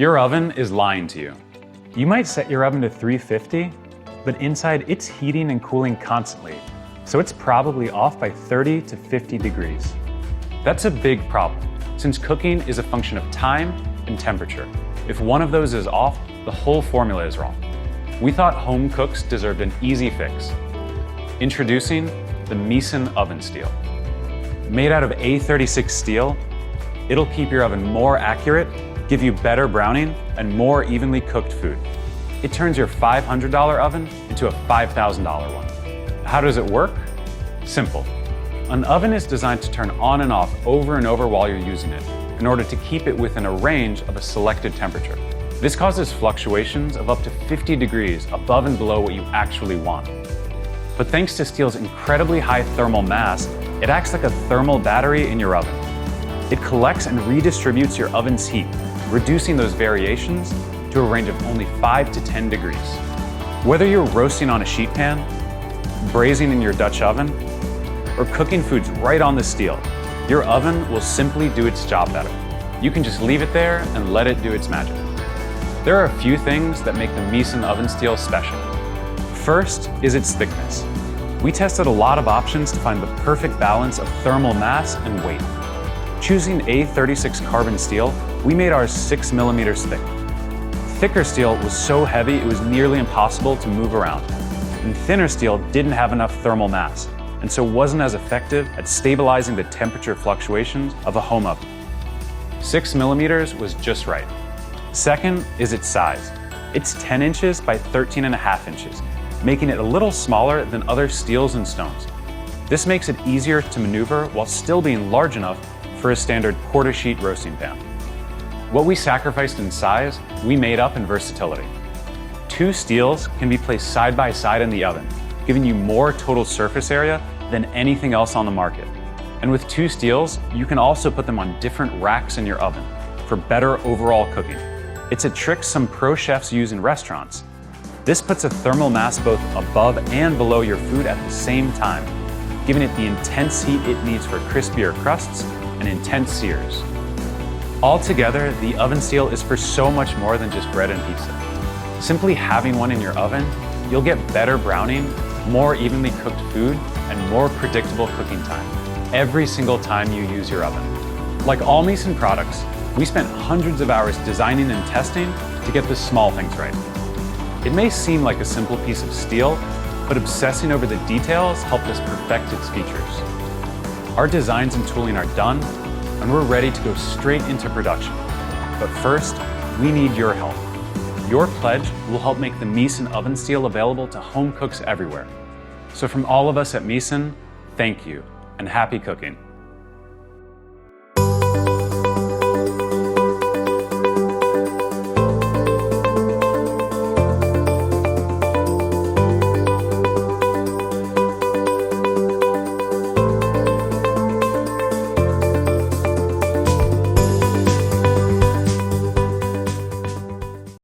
Your oven is lying to you. You might set your oven to 350, but inside it's heating and cooling constantly, so it's probably off by 30 to 50 degrees. That's a big problem, since cooking is a function of time and temperature. If one of those is off, the whole formula is wrong. We thought home cooks deserved an easy fix. Introducing the Misen oven steel. Made out of A36 steel, it'll keep your oven more accurate, give you better browning, and more evenly cooked food. It turns your $500 oven into a $5,000 one. How does it work? Simple. An oven is designed to turn on and off over and over while you're using it, in order to keep it within a range of a selected temperature. This causes fluctuations of up to 50 degrees above and below what you actually want. But thanks to steel's incredibly high thermal mass, it acts like a thermal battery in your oven. It collects and redistributes your oven's heat, reducing those variations to a range of only 5 to 10 degrees. Whether you're roasting on a sheet pan, braising in your Dutch oven, or cooking foods right on the steel, your oven will simply do its job better. You can just leave it there and let it do its magic. There are a few things that make the Misen oven steel special. First is its thickness. We tested a lot of options to find the perfect balance of thermal mass and weight. Choosing A36 carbon steel, we made ours 6 millimeters thick. Thicker steel was so heavy it was nearly impossible to move around. And thinner steel didn't have enough thermal mass, and so wasn't as effective at stabilizing the temperature fluctuations of a home oven. 6 millimeters was just right. Second is its size. It's 10 inches by 13.5 inches, making it a little smaller than other steels and stones. This makes it easier to maneuver while still being large enough for a standard quarter sheet roasting pan. What we sacrificed in size, we made up in versatility. 2 steels can be placed side by side in the oven, giving you more total surface area than anything else on the market. And with 2 steels, you can also put them on different racks in your oven for better overall cooking. It's a trick some pro chefs use in restaurants. This puts a thermal mass both above and below your food at the same time, giving it the intense heat it needs for crispier crusts and intense sears. Altogether, the oven steel is for so much more than just bread and pizza. Simply having one in your oven, you'll get better browning, more evenly cooked food, and more predictable cooking time every single time you use your oven. Like all Misen products, we spent hundreds of hours designing and testing to get the small things right. It may seem like a simple piece of steel, but obsessing over the details helped us perfect its features. Our designs and tooling are done, and we're ready to go straight into production. But first, we need your help. Your pledge will help make the Misen oven steel available to home cooks everywhere. So from all of us at Misen, thank you and happy cooking.